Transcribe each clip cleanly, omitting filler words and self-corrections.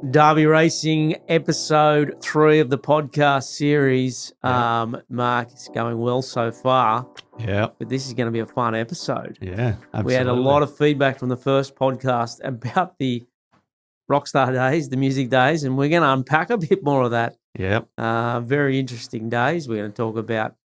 Darby Racing, episode 3 of the podcast series. Mark, it's going well so far. Yeah. But this is going to be a fun episode. Yeah, absolutely. We had a lot of feedback from the first podcast about the Rockstar days, the music days, and we're going to unpack a bit more of that. Yeah. Very interesting days. We're going to talk about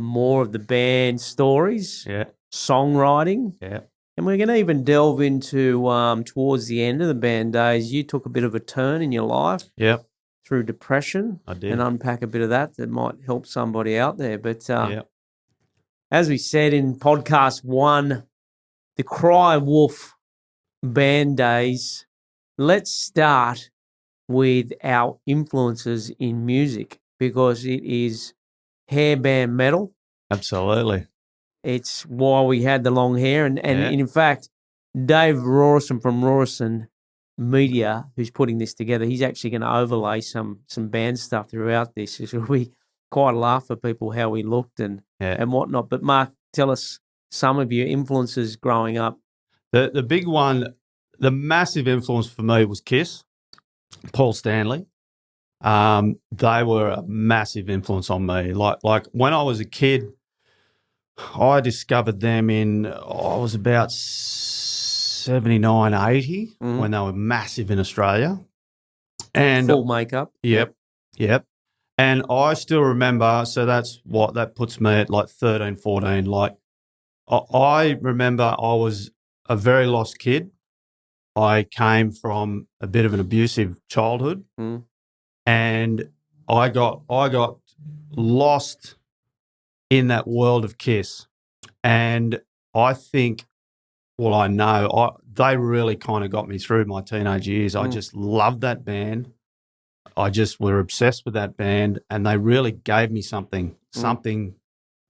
more of the band stories, songwriting. Yeah. And we're going to even delve into, towards the end of the band days, you took a bit of a turn in your life through depression. I did. And unpack a bit of that might help somebody out there. But as we said in podcast 1, the Cry Wolf band days, let's start with our influences in music because it is hair band metal. Absolutely. It's why we had the long hair. And in fact, Dave Rawson from Rawson Media, who's putting this together, he's actually going to overlay some band stuff throughout this. It'll be quite a laugh for people how we looked and whatnot. But Mark, tell us some of your influences growing up. The big one, the massive influence for me was Kiss, Paul Stanley. They were a massive influence on me. Like when I was a kid, I discovered them I was about 79, 80 when they were massive in Australia. And full makeup. Yep. And I still remember, so that puts me at like 13, 14. Like I remember I was a very lost kid. I came from a bit of an abusive childhood and I got lost in that world of Kiss. And I think, I know, they really kind of got me through my teenage years. I just loved that band. I just were obsessed with that band and they really gave me something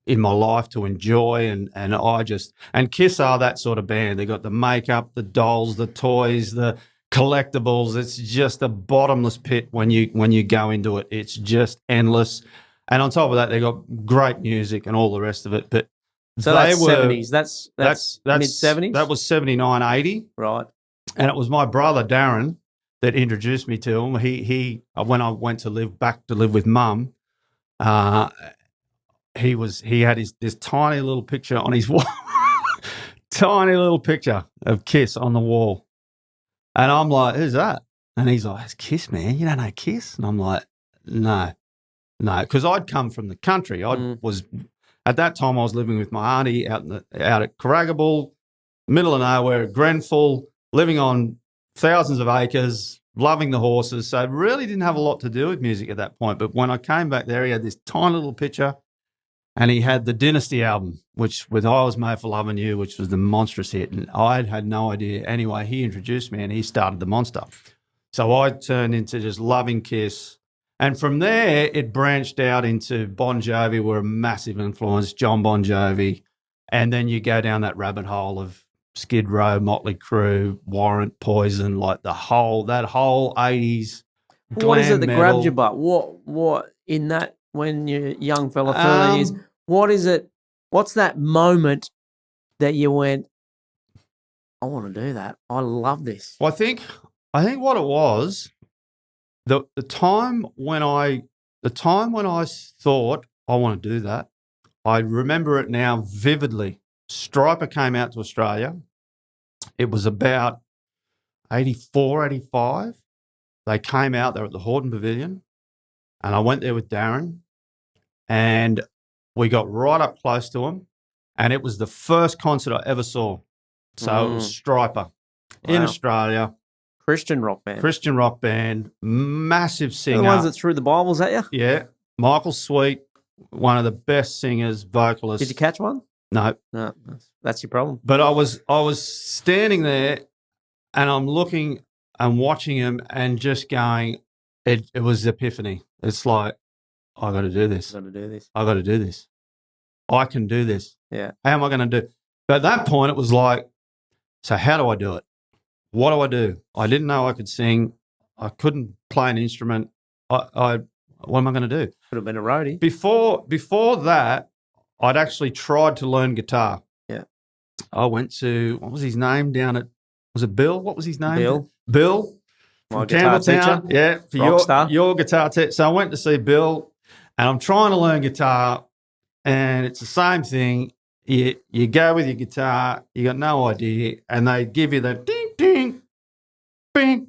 in my life to enjoy. And Kiss are that sort of band. They got the makeup, the dolls, the toys, the collectibles. It's just a bottomless pit when you go into it. It's just endless. And on top of that, they got great music and all the rest of it. But so that's 70s. That's mid-70s? That was 79, 80. Right. And it was my brother, Darren, that introduced me to him. He when I went to live with Mum, he had this tiny little picture on his wall, tiny little picture of Kiss on the wall. And I'm like, who's that? And he's like, it's Kiss, man. You don't know Kiss? And I'm like, no, because I'd come from the country. At that time I was living with my auntie out at Carragable, middle of nowhere, Grenfell, living on thousands of acres, loving the horses. So it really didn't have a lot to do with music at that point. But when I came back there, he had this tiny little picture and he had the Dynasty album, which with I Was Made for Loving You, which was the monstrous hit. And I had no idea. Anyway, he introduced me and he started the monster. So I turned into just loving Kiss. And from there, it branched out into Bon Jovi were a massive influence, John Bon Jovi. And then you go down that rabbit hole of Skid Row, Motley Crue, Warrant, Poison, like that whole 80s What is it that metal. grabbed your butt? What in that, when you're a young fella, 30 years, what is it? What's that moment that you went, I want to do that. I love this. Well, I think what it was, the time when I thought I want to do that, I remember it now vividly. Striper came out to Australia. It was about 84, 85. They came out, they were at the Horton Pavilion, and I went there with Darren, and we got right up close to them, and it was the first concert I ever saw. So it was Striper in Australia. Christian rock band, massive singer. The ones that threw the Bibles at you? Yeah. Michael Sweet, one of the best singers, vocalists. Did you catch one? No. No, that's your problem. But I was standing there and I'm looking and watching him and just going, it was epiphany. It's like, I got to do this. I got to do this. I can do this. Yeah. How am I going to do? But at that point, it was like, so how do I do it? What do I do? I didn't know I could sing. I couldn't play an instrument. What am I going to do? Could have been a roadie. Before that, I'd actually tried to learn guitar. Yeah. I went to, what was his name down at, was it Bill? What was his name? Bill. Bill. My guitar teacher. Campbelltown. Yeah, for your guitar teacher. So I went to see Bill, and I'm trying to learn guitar, and it's the same thing. You go with your guitar, you got no idea, and they give you the ding, ding, bing,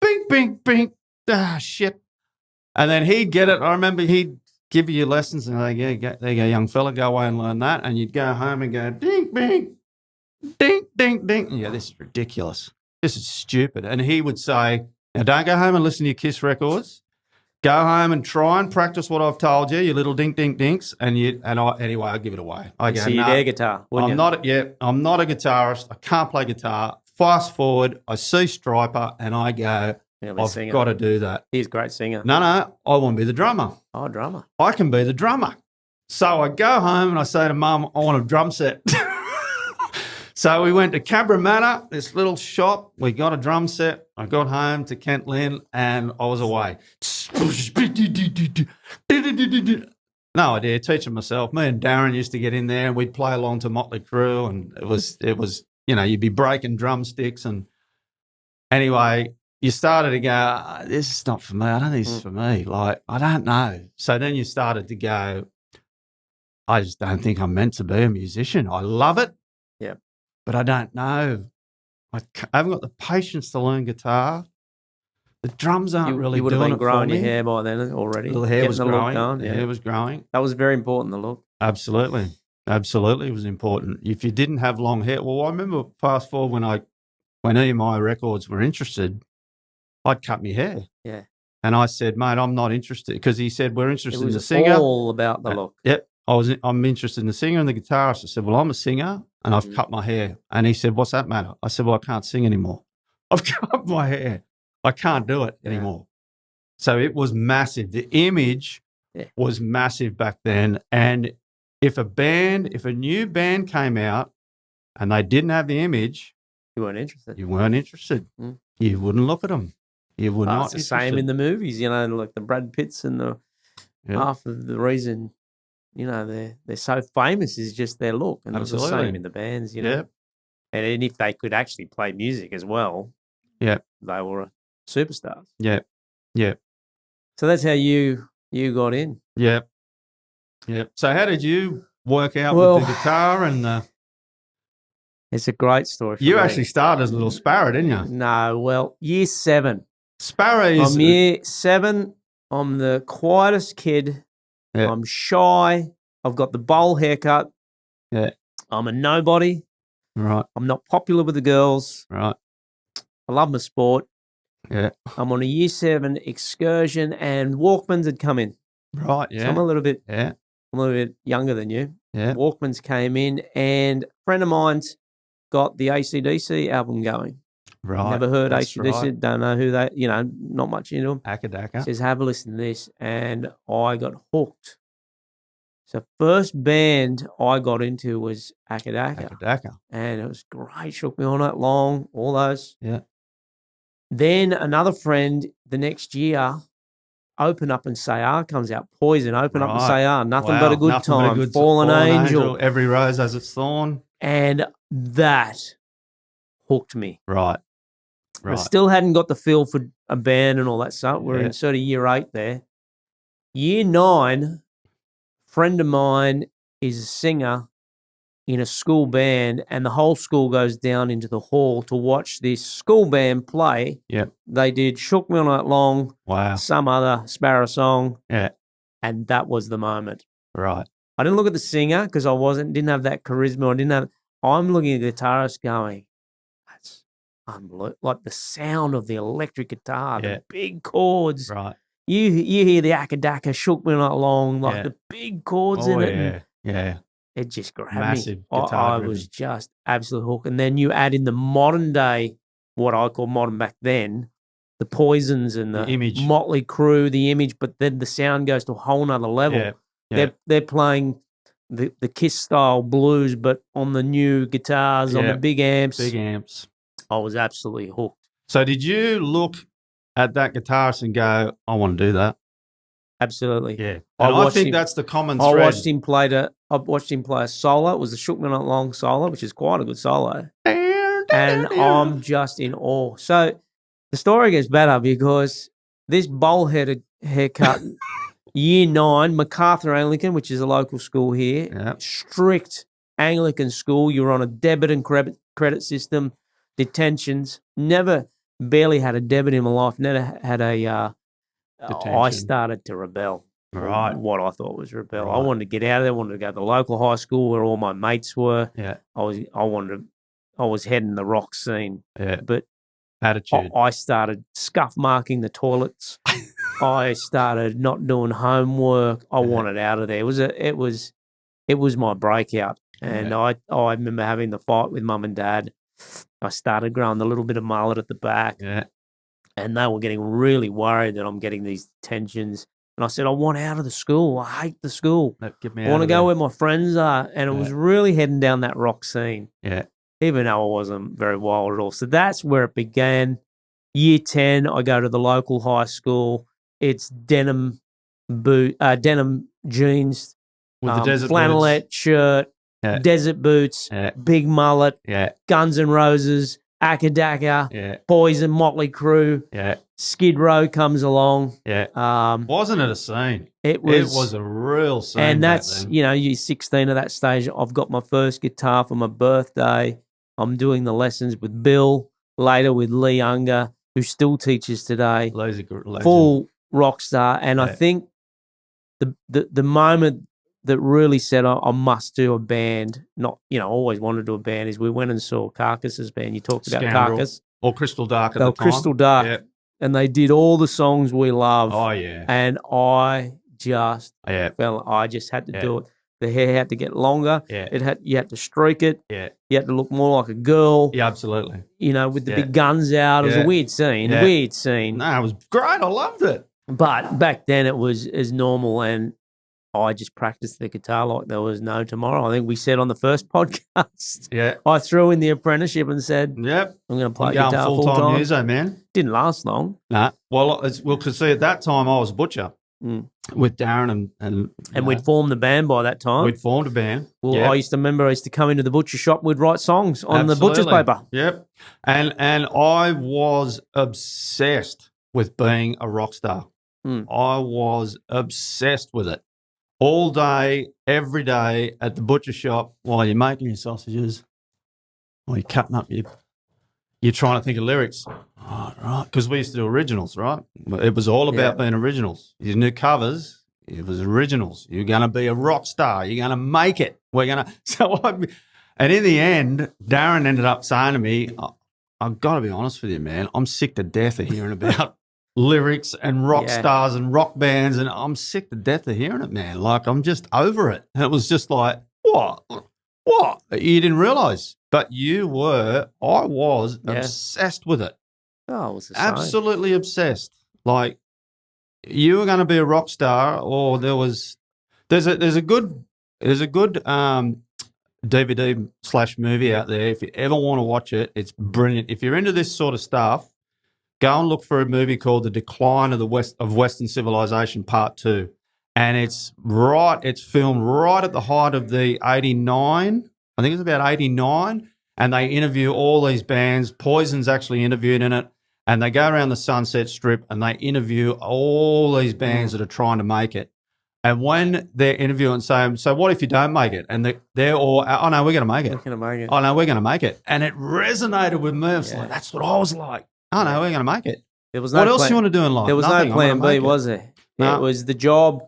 bing, bing, bing. Ah, shit. And then he'd get it. I remember he'd give you lessons, and there you go, young fella, go away and learn that. And you'd go home and go, ding, bing, ding, ding, ding. Yeah, this is ridiculous. This is stupid. And he would say, now don't go home and listen to your Kiss records. Go home and try and practice what I've told you, you little dink, dink, dinks. Anyway, I give it away. I go, you'd air guitar, wouldn't you? I'm not a guitarist. I can't play guitar. Fast forward, I see Striper, and I go, I've got to do that. He's a great singer. No, I want to be the drummer. Oh, drummer. I can be the drummer. So I go home and I say to Mum, I want a drum set. So we went to Cabramatta, this little shop. We got a drum set. I got home to Kent Lynn, and I was away. No idea, teaching myself. Me and Darren used to get in there, and we'd play along to Motley Crue, and it was you'd be breaking drumsticks. And anyway, you started to go, this is not for me. I don't think this is for me. Like, I don't know. So then you started to go, I just don't think I'm meant to be a musician. I love it. Yeah. But I don't know. I haven't got the patience to learn guitar. The drums aren't really doing it for me. You would have been growing your hair by then already. The hair was growing. The hair was growing. That was very important, the look. Absolutely. Absolutely, it was important. If you didn't have long hair, well, I remember fast forward when EMI Records were interested, I'd cut my hair. Yeah. And I said, mate, I'm not interested, because he said, we're interested in the singer. It was all about the look. Yep. I'm interested in the singer and the guitarist. I said, well, I'm a singer and I've cut my hair. And he said, what's that matter? I said, well, I can't sing anymore. I've cut my hair. I can't do it anymore. So it was massive. The image was massive back then. And if a new band came out and they didn't have the image, you weren't interested. Mm. You wouldn't look at them. You would not. It's the same in the movies, like the Brad Pitts and the half of the reason, they're so famous is just their look. And it's the same in the bands, Yeah. And if they could actually play music as well, they were superstars. Yeah. Yeah. So that's how you got in. Yeah. Yeah. So how did you work out with the guitar and It's a great story. You actually started as a little sparrow, didn't you? No, year 7. Sparrow is... I'm year 7. I'm the quietest kid. Yeah. I'm shy. I've got the bowl haircut. Yeah. I'm a nobody. Right. I'm not popular with the girls. Right. I love my sport. Yeah. I'm on a year 7 excursion, and Walkmans had come in. Right, yeah. So I'm a little bit younger than you. Yeah. Walkmans came in, and a friend of mine's got the AC/DC album going. Right. Never heard AC/DC, right. Don't know who they, not much into them. Akadaka. Says, have a listen to this. And I got hooked. So first band I got into was Akadaka. And it was great. Shook me all night long, all those. Yeah. Then another friend the next year, Open Up and Say Ah comes out. Poison, Open Up and Say Ah. Nothing but a good time. Fallen Angel. Every rose has its thorn. And that hooked me. Right. I still hadn't got the feel for a band and all that stuff. We're in sort of year 8 there. Year 9, friend of mine is a singer in a school band, and the whole school goes down into the hall to watch this school band play. Yep. They did Shook Me All Night Long, some other Sparrow song, and that was the moment. Right. I didn't look at the singer because didn't have that charisma. I'm looking at the guitarist going, that's unbelievable. Like the sound of the electric guitar, the big chords. Right. You hear the Akadaka, Shook Me All Night Long, like the big chords in it. Yeah. It just grabbed Massive me. guitar. I was just absolutely hooked. And then you add in the modern day, what I call modern back then, the Poisons and the Image. Motley Crue, the Image, but then the sound goes to a whole nother level. Yeah. They're playing the Kiss style blues, but on the new guitars, on the big amps. Big amps. I was absolutely hooked. So did you look at that guitarist and go, I want to do that? Absolutely. Yeah. I think that's the common thread. I watched him play a solo. It was a Shook Me Not Long solo, which is quite a good solo. And I'm just in awe. So the story gets better because this bowl-headed haircut, year 9, MacArthur Anglican, which is a local school here, strict Anglican school. You're on a debit and credit system, detentions. Barely had a debit in my life. Never had a. I started to rebel. Right. What I thought was rebel. Right. I wanted to get out of there. I wanted to go to the local high school where all my mates were. Yeah. I was heading the rock scene. Yeah. But attitude. I started scuff marking the toilets. I started not doing homework. I wanted out of there. It was my breakout. And I remember having the fight with mum and dad. I started growing a little bit of mullet at the back. Yeah. And they were getting really worried that I'm getting these detentions. And I said, I want out of the school. I hate the school. I want to go where my friends are. And it was really heading down that rock scene. Yeah. Even though I wasn't very wild at all. So that's where it began. Year 10, I go to the local high school. It's denim jeans, with the desert flannelette boots. shirt, desert boots, big mullet, Guns N' Roses, Akadaka, Poison, Motley Crue, Skid Row comes along. Wasn't it a scene? It was a real scene. And that's, you're 16 at that stage. I've got my first guitar for my birthday. I'm doing the lessons with Bill, later with Lee Unger, who still teaches today. Full rock star. And I think the moment that really said I must do a band, not, always wanted to do a band, is we went and saw Carcass's band. You talked about Carcass. Or Crystal Dark at the time. Crystal Dark. Yeah. And they did all the songs we love. Oh, yeah. And I just I just had to do it. The hair had to get longer. Yeah. You had to streak it. Yeah. You had to look more like a girl. Yeah, absolutely. With the big guns out. It was a weird scene. Yeah. Weird scene. No, it was great. I loved it. But back then it was as normal, and I just practiced the guitar like there was no tomorrow. I think we said on the first podcast. Yeah. I threw in the apprenticeship and said, "Yep, I'm going to play guitar full-time." Muso, man. Didn't last long. Nah. Well, because see, at that time I was a butcher with Darren and we'd formed the band by that time. We'd formed a band. Well, I used to come into the butcher shop. We'd write songs on the butcher's paper. Yep. And I was obsessed with being a rock star. I was obsessed with it. All day, every day at the butcher shop while you're making your sausages, while you're cutting up you're trying to think of lyrics. Oh, right. Because we used to do originals, right? It was all about being originals. You knew covers. It was originals. You're going to be a rock star. You're going to make it. And in the end, Darren ended up saying to me, I've got to be honest with you, man. I'm sick to death of hearing about lyrics and rock stars and rock bands, and I'm sick to death of hearing it, man. Like, I'm just over it. And it was just like, what? You didn't realize, but you were. I was obsessed with it. Oh, it was the same. Absolutely obsessed. Like, you were going to be a rock star, or there's a good DVD/movie out there. If you ever want to watch it, it's brilliant. If you're into this sort of stuff, go and look for a movie called The Decline of Western Civilization Part 2. And it's filmed right at the height of the 89. I think it's about 89. And they interview all these bands. Poison's actually interviewed in it. And they go around the Sunset Strip and they interview all these bands that are trying to make it. And when they're interviewing, saying, so what if you don't make it? And they're all, oh, no, we're going to make it. We're going to make it. Oh, no, we're going to make it. And it resonated with me. I was like, that's what I was like. Oh, no, we're going to make it. What else do you want to do in life? There was Nothing. no plan B, was there? No. It was the job.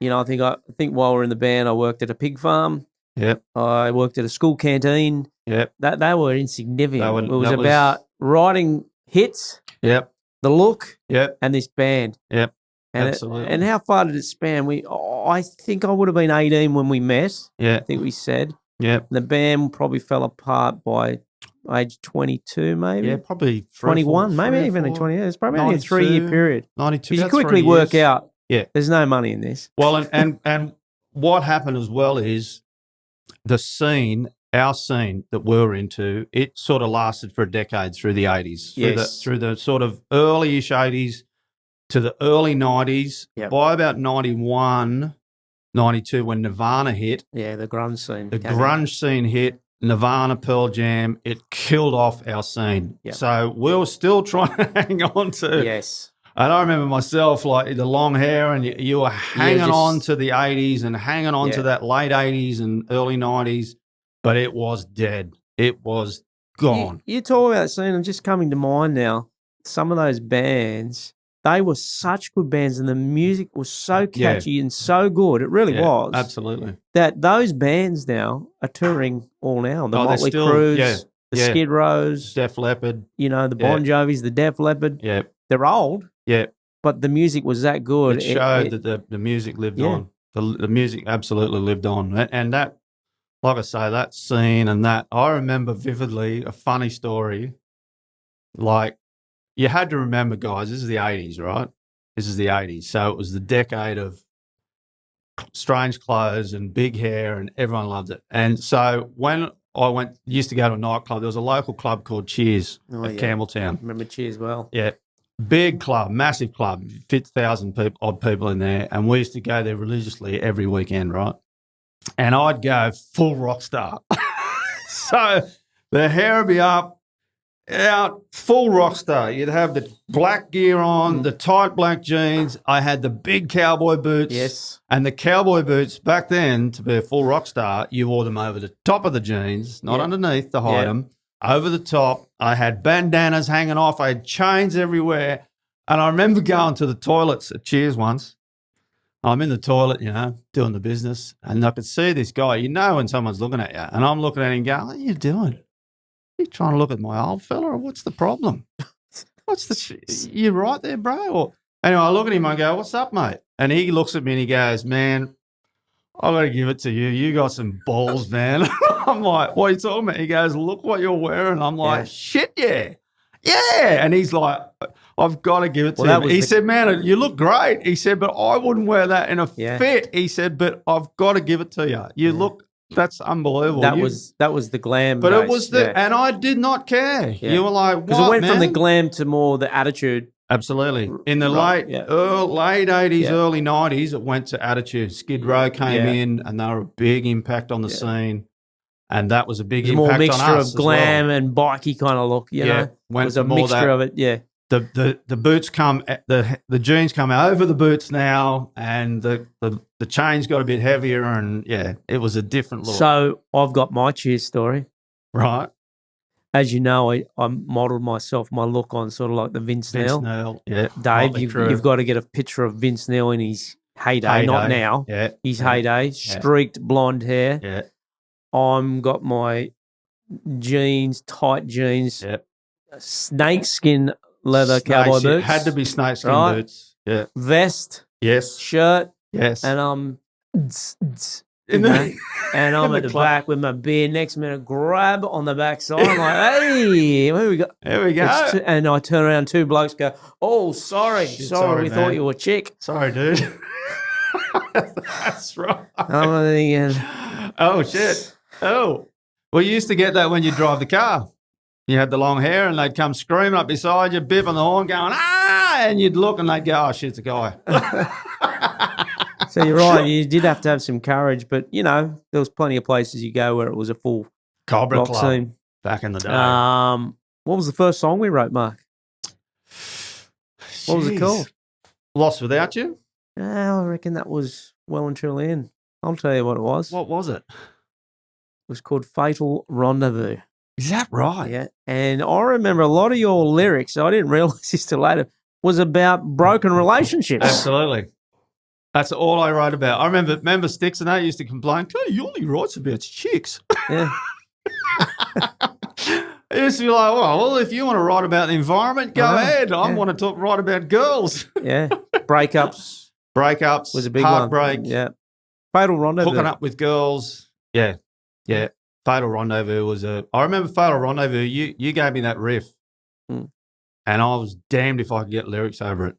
I think while we're in the band, I worked at a pig farm. Yep. I worked at a school canteen. Yep. They were insignificant. It was about writing hits. Yep. The look. Yep. And this band. Yep. And absolutely. And how far did it span? I think I would have been 18 when we met. Yeah. I think we said. Yep. The band probably fell apart by age 22, maybe. Yeah, probably 21, maybe even in 20 years. Probably only a 3-year period. 92. You quickly work out. Yeah. There's no money in this. Well, and what happened as well is the scene, our scene that we're into, it sort of lasted for a decade through the 80s. Through the sort of early-ish 80s to the early 90s. Yep. By about 91, 92, when Nirvana hit. Yeah, the grunge scene. The grunge scene hit. Nirvana, Pearl Jam, it killed off our scene. Yep. So we were still trying to hang on to. Yes. And I remember myself, like the long hair, and you were hanging on to the 80s and hanging on to that late 80s and early 90s, but it was dead. It was gone. You talk about that scene, and just coming to mind now, some of those bands, they were such good bands, and the music was so catchy and so good. It really was. Absolutely. That those bands now are touring all now. The Motley Crues, the Skid Rows, Def Leppard. You know, the Bon Jovis, the Def Leppard. Yeah. They're old. Yeah. But the music was that good. It showed that the music lived on. The music absolutely lived on. And that, like I say, that scene and that, I remember vividly a funny story. Like, you had to remember, guys, this is the 80s, right? This is the 80s. So it was the decade of strange clothes and big hair, and everyone loved it. And so when I used to go to a nightclub, there was a local club called Cheers at Campbelltown. Remember Cheers well. Yeah. Big club, massive club, fit 1,000 odd people in there. And we used to go there religiously every weekend, right? And I'd go full rock star. So the hair would be up, out, full rock star. You'd have the black gear on, the tight black jeans. I had the big cowboy boots. Yes. And the cowboy boots back then, to be a full rock star, you wore them over the top of the jeans, not underneath to hide them. Over the top, I had bandanas hanging off. I had chains everywhere. And I remember going to the toilets at Cheers once. I'm in the toilet, you know, doing the business. And I could see this guy, you know, when someone's looking at you. And I'm looking at him going, what are you doing? Are you trying to look at my old fella, or what's the problem? You right there, bro? Or, anyway, I look at him, I go, what's up, mate? And he looks at me and he goes, man, I got to give it to you. You got some balls, man. I'm like, what are you talking about? He goes, look what you're wearing. I'm like, shit, yeah. Yeah. And he's like, I've got to give it to him. He said, man, you look great. He said, but I wouldn't wear that in a fit. He said, but I've got to give it to you. You look, that's unbelievable. That was the glam. But it was and I did not care. You were like, what, because it went from the glam to more the attitude. Absolutely. In the late 80s, early 90s, it went to attitude. Skid Row came in, and they were a big impact on the scene. And that was a big impact on us. More mixture of glam and bikey kind of look, you know. It was a mixture of it, The boots come, the jeans come over the boots now, and the chains got a bit heavier, and it was a different look. So I've got my Cheers story. Right. As you know, I modelled my look on sort of like the Vince Neil. Yeah. Dave, you've got to get a picture of Vince Neil in his heyday, not now. Yeah. His heyday, streaked blonde hair. Yeah. I'm got my jeans, tight jeans, snakeskin leather cowboy boots. Had to be snakeskin boots. Yeah. Vest. Yes. Shirt. Yes. And I'm and I'm at the back with my beer. Next minute, grab on the backside. I'm like, hey, where we go? There we go. And I turn around, two blokes go, oh, sorry, we man. thought you were a chick. Sorry, dude. That's right. I'm thinking, oh, shit. Oh. Well, you used to get that when you drive the car. You had the long hair, and they'd come screaming up beside you, bipping the horn, going, ah, and you'd look, and they'd go, oh, shit, it's a guy. So you're right, you did have to have some courage, but, you know, there was plenty of places you go where it was a full Cobra rock Club scene. back in the day. What was the first song we wrote, Mark? What was it called? Lost Without You? I reckon that was well and truly in. I'll tell you what it was. What was it? It was called Fatal Rendezvous. Is that right? Yeah. And I remember a lot of your lyrics, I didn't realise this till later, was about broken relationships. Absolutely. That's all I wrote about. I remember Sticks and that used to complain, hey, you only writes about chicks. Yeah. It used to be like, well, if you want to write about the environment, go ahead. I want to write about girls. Yeah. Breakups. Was a big heartbreak. one. Yeah. Fatal Rendezvous. Hooking up with girls. Yeah. Yeah. Fatal Rendezvous was I remember Fatal Rendezvous, you gave me that riff. And I was damned if I could get lyrics over it.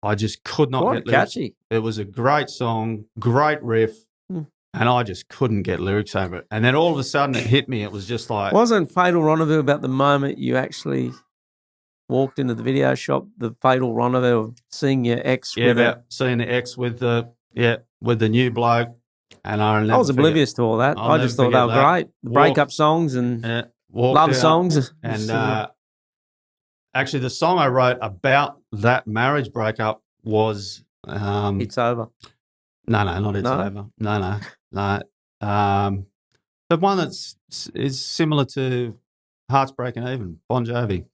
I just could not get lyrics. Catchy. It was a great song, great riff, and I just couldn't get lyrics over it. And then all of a sudden it hit me. It was just like... Wasn't Fatal Rendezvous about the moment you actually walked into the video shop, the Fatal Rendezvous of seeing your ex? Yeah, about seeing the ex with the new bloke. And I was oblivious to all that. I just thought they were great. The breakup songs and love songs. And actually, the song I wrote about that marriage breakup was It's Over. No, not It's Over. No. The one is similar to Hearts Breaking Even, Bon Jovi.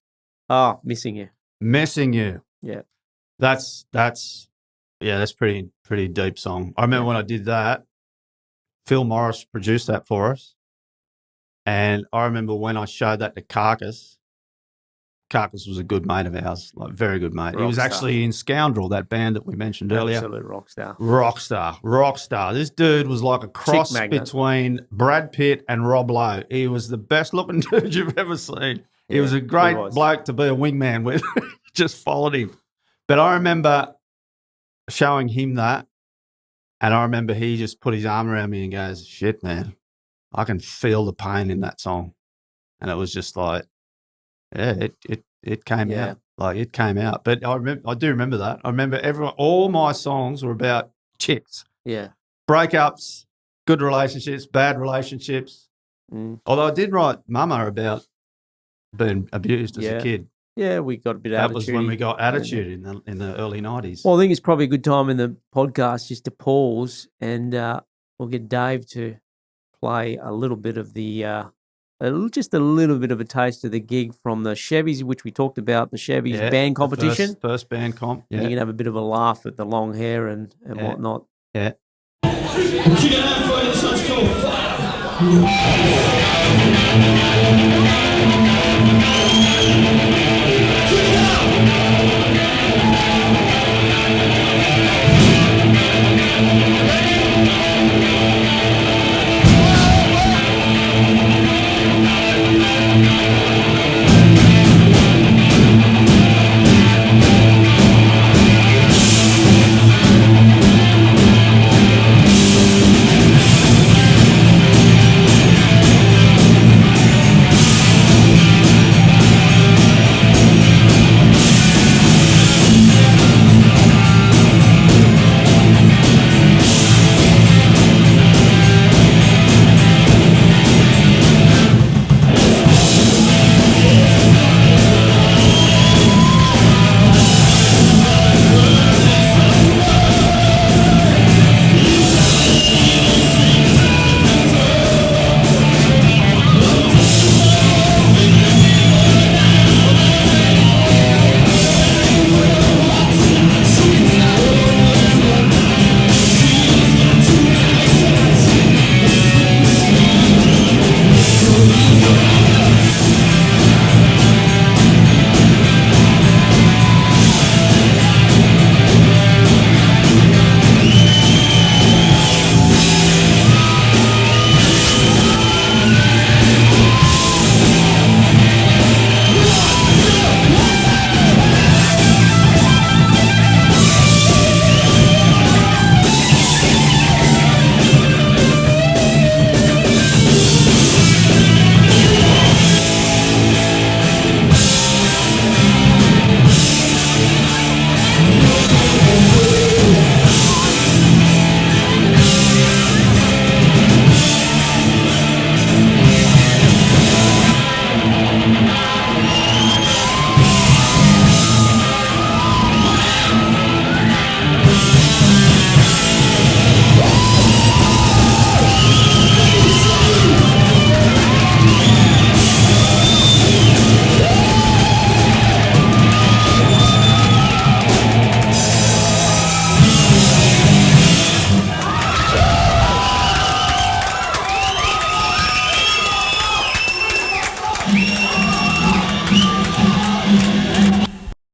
Oh, Missing You. Missing You. Yeah. That's pretty deep song. I remember when I did that, Phil Morris produced that for us. And I remember when I showed that to Carcass. Carcass was a good mate of ours, like very good mate. He was actually in Scoundrel, that band that we mentioned earlier. Absolute rock star. Rock star. This dude was like a cross between Brad Pitt and Rob Lowe. He was the best looking dude you've ever seen. He was a great bloke to be a wingman with. Just followed him. But I remember showing him that, and I remember he just put his arm around me and goes, "Shit, man, I can feel the pain in that song." And it was just like, yeah, it came out. Like, it came out. But I do remember that. I remember all my songs were about chicks. Yeah. Breakups, good relationships, bad relationships. Although I did write Mama about being abused as a kid. Yeah, we got a bit of That was when we got Attitude in the early 90s. Well, I think it's probably a good time in the podcast just to pause and we'll get Dave to play a little bit of just a little bit of a taste of the gig from the Chevys, which we talked about, the Chevys band competition. First band comp. Yeah. And you can have a bit of a laugh at the long hair and whatnot. Yeah.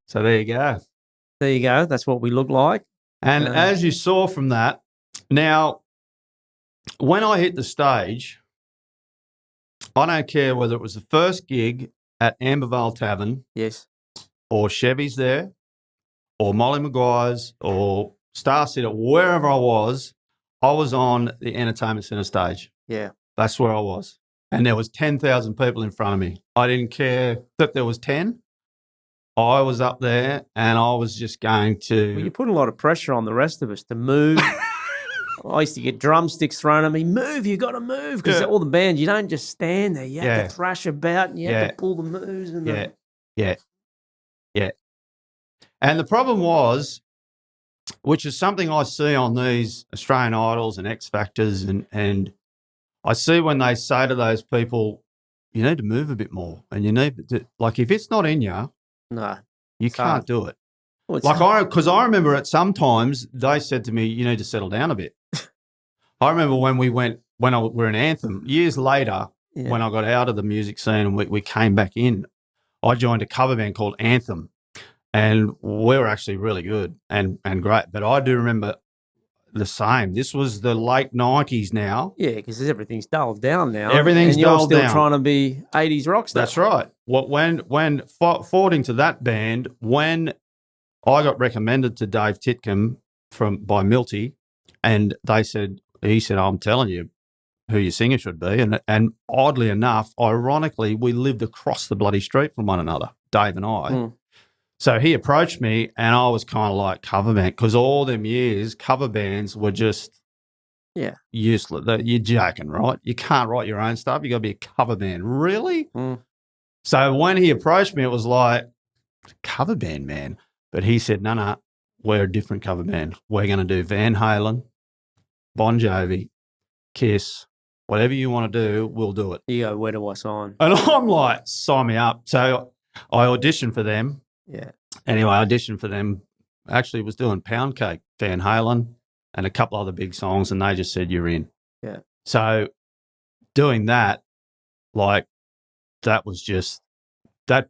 So there you go. There you go. That's what we look like. And as you saw from that, now, when I hit the stage, I don't care whether it was the first gig at Ambervale Tavern, yes, or Chevy's there, or Molly Maguire's, or Star City, wherever I was on the Entertainment Centre stage. Yeah. That's where I was. And there was 10,000 people in front of me. I didn't care that there was 10. I was up there and I was just going to... Well, you put a lot of pressure on the rest of us to move I used to get drumsticks thrown at me. Move, you got to move. Because all the bands, you don't just stand there. You have to thrash about and you have to pull the moves. And Yeah. And the problem was, which is something I see on these Australian Idols and X Factors, and I see when they say to those people, you need to move a bit more. And you need to, like, if it's not in you, no, you can't do it. Well, because I remember at sometimes they said to me, you need to settle down a bit. I remember when we were in Anthem, years later, when I got out of the music scene and we came back in, I joined a cover band called Anthem, and we were actually really good and great. But I do remember the same. This was the late 90s now. Yeah, because everything's dulled down now. Everything's dulled down. And you're still trying to be 80s rock star. That's right. When forwarding to that band, when I got recommended to Dave Titcomb by Milty, and he said, I'm telling you who your singer should be. And oddly enough, ironically, we lived across the bloody street from one another, Dave and I. Mm. So he approached me, and I was kind of like, cover band, because all them years, cover bands were just useless. You're joking, right? You can't write your own stuff. You got to be a cover band. Really? Mm. So when he approached me, it was like, cover band, man. But he said, no, we're a different cover band. We're going to do Van Halen, Bon Jovi, Kiss, whatever you want to do, we'll do it. You go, where do I sign? And I'm like, sign me up. So I auditioned for them. Yeah. Anyway, I auditioned for them. Actually, was doing Pound Cake, Van Halen, and a couple other big songs, and they just said, you're in. Yeah. So doing that, like, that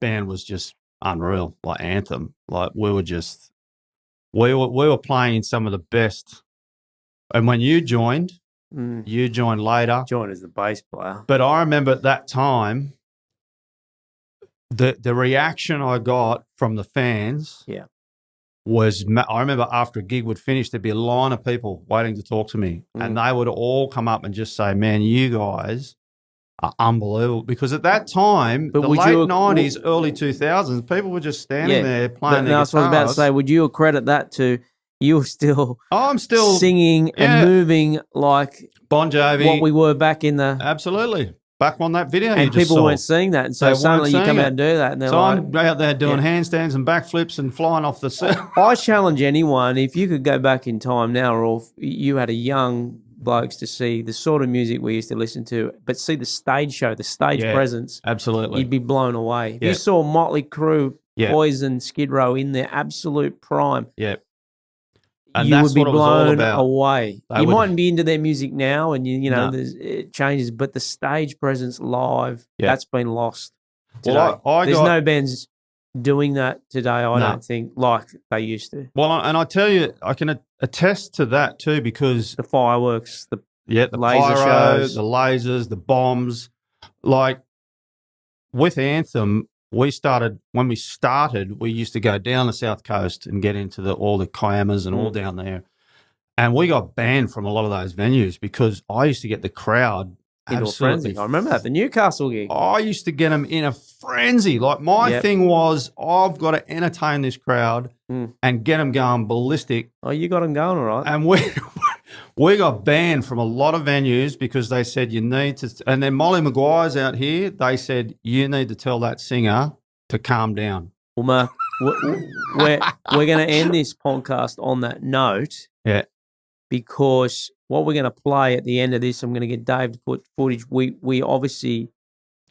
band was just unreal, like Anthem. Like, we were playing some of the best. And when you joined later. Joined as the bass player. But I remember at that time, the reaction I got from the fans was, I remember after a gig would finish, there'd be a line of people waiting to talk to me, and they would all come up and just say, man, you guys are unbelievable. Because at that time, the late 90s, early 2000s, people were just standing there playing their guitars. That's what I was about to say. Would you accredit that to you still I'm still singing and moving like Bon Jovi, what we were back in the... Absolutely. Back on that video, and people weren't seeing that, and so suddenly you come out and do that, and they're like, I'm out there doing handstands and backflips and flying off the set. I challenge anyone, if you could go back in time now, or if you had a young blokes to see the sort of music we used to listen to, but see the stage show, the stage presence, absolutely, you'd be blown away. If you saw Motley Crue, Poison, Skid Row in their absolute prime, and you would be blown away. You mightn't be into their music now, and it changes, but the stage presence live, that's been lost today. Well, there's no bands doing that today, I don't think, like they used to. Well, and I tell you, I can attest to that too, because the fireworks, the laser shows, the lasers, the bombs. Like with Anthem, we used to go down the South Coast and get into all the Kiamas and all down there. And we got banned from a lot of those venues because I used to get the crowd into a frenzy. I remember that, the Newcastle gig. I used to get them in a frenzy. Like my thing was, I've got to entertain this crowd and get them going ballistic. Oh, you got them going all right. And we got banned from a lot of venues because they said you need to, and then Molly Maguire's out here, they said you need to tell that singer to calm down. Well, Mark, we're going to end this podcast on that note. Yeah. Because what we're going to play at the end of this, I'm going to get Dave to put footage. We obviously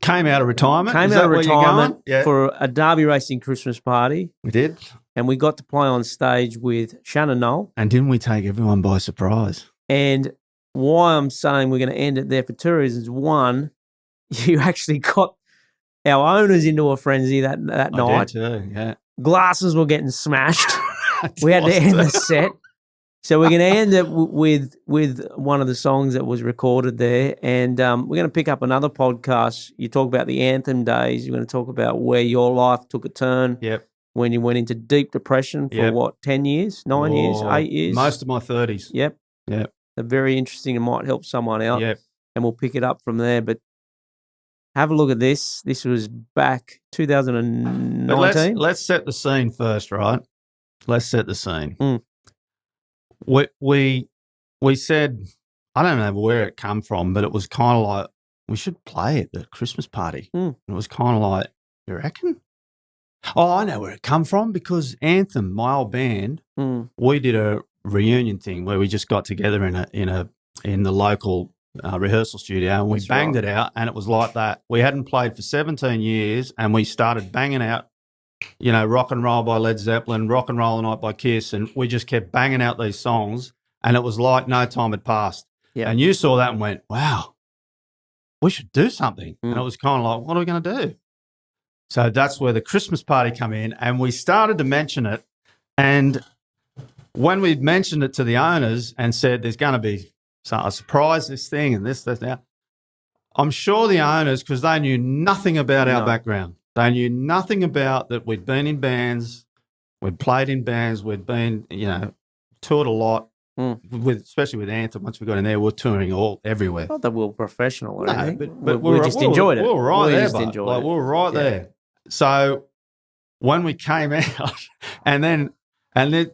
came out of retirement. Yeah. For a Darby Racing Christmas party. We did. And we got to play on stage with Shannon Knoll. And didn't we take everyone by surprise? And why I'm saying we're going to end it there for two reasons. One, you actually got our owners into a frenzy that night. I did too, yeah. Glasses were getting smashed. We had to end the set. So we're going to end it with one of the songs that was recorded there, and we're going to pick up another podcast. You talk about the Anthem days. You're going to talk about where your life took a turn. Yep. When you went into deep depression for 10 years, 9 years, 8 years? Most of my 30s. Yep. Yep. They're very interesting and might help someone out. Yep. And we'll pick it up from there. But have a look at this. This was back 2019. Let's set the scene first, right? Let's set the scene. Mm. We we said, I don't know where it come from, but it was kind of like, we should play at the Christmas party. Mm. And it was kind of like, you reckon? Oh, I know where it come from, because Anthem, my old band, we did a reunion thing where we just got together in the local rehearsal studio, and we banged it out, and it was like that. We hadn't played for 17 years, and we started banging out, Rock and Roll by Led Zeppelin, Rock and Roll Night by Kiss, and we just kept banging out these songs, and it was like no time had passed. Yeah. And you saw that and went, wow, we should do something. And it was kind of like, what are we going to do? So that's where the Christmas party come in, and we started to mention it. And when we mentioned it to the owners and said there's going to be a surprise, this thing and this, that, I'm sure the owners, because they knew nothing about our background, they knew nothing about that we'd been in bands, we'd played in bands, we'd been, toured a lot, especially with Anthem. Once we got in there, we're touring everywhere. Not that we were professional or anything. But we just enjoyed it. We were right there, just enjoyed it. We were right there. So when we came out, and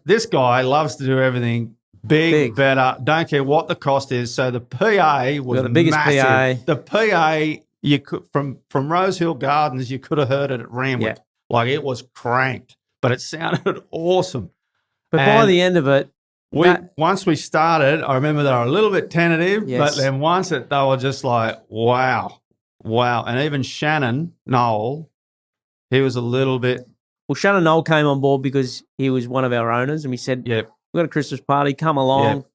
this guy loves to do everything big, better, don't care what the cost is. So the PA was the biggest massive. PA. The PA, you could from Rose Hill Gardens, you could have heard it at Ramwick. Yeah. Like, it was cranked, but it sounded awesome. But by the end of it, once we started, I remember they were a little bit tentative, but then they were just like, wow. And even Shannon Noel, he was a little bit. Well, Shannon Noel came on board because he was one of our owners, and we said, we've got a Christmas party, come along. Yep.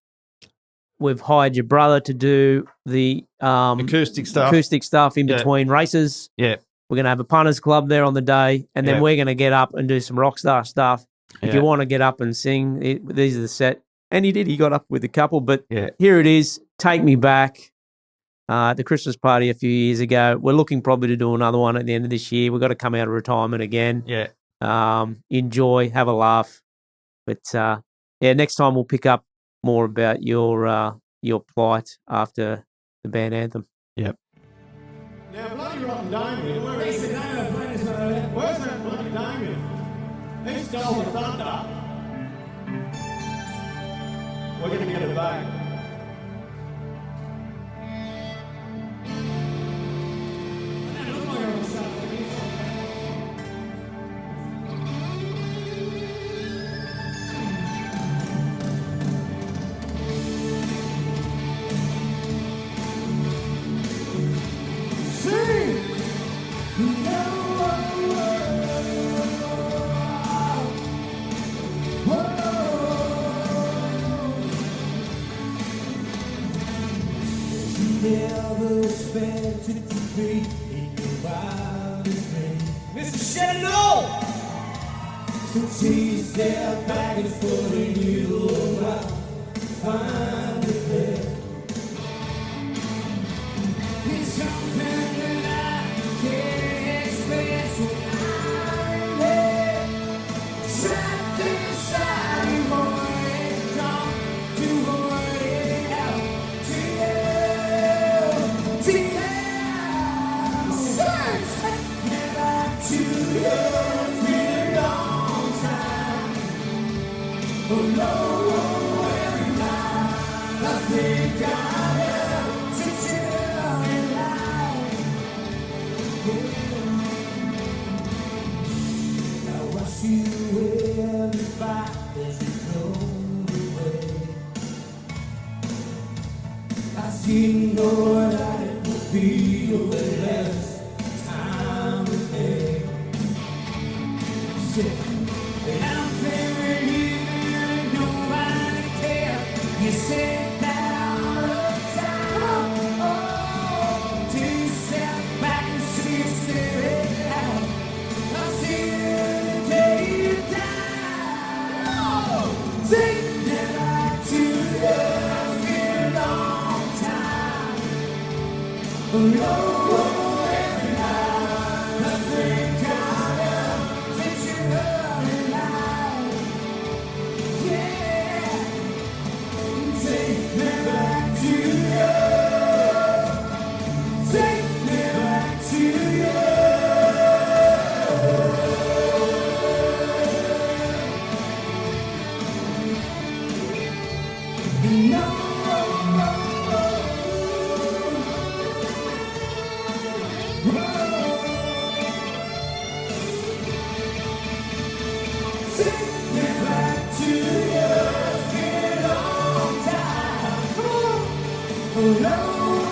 We've hired your brother to do the acoustic stuff in between races. Yeah. We're going to have a punters club there on the day, and then we're going to get up and do some rock star stuff. If you want to get up and sing, these are the set. And he did. He got up with a couple. But here it is, Take Me Back, the Christmas party a few years ago. We're looking probably to do another one at the end of this year. We've got to come out of retirement again. Yeah. Enjoy, have a laugh. But, next time we'll pick up more about your plight after the band Anthem. Yep. Now, bloody rotten Damien, where's that bloody Damien? He stole the thunder. We're going to get it back. Never expected to be in your wildest dream. Mr. Shannon! So she stepped back and floated you around. Find it there. It's something that I can't express when I'm there. Trapped inside you, wanting come to hold it out to you. Didn't know that it would be the last time of day. And I'm feeling you and nobody cares. You said that all the time. Oh, till you sat back and see you staring out. I'll see you the day you die. Oh, take me back to the oh, every night, nothing kind of takes you up. alone.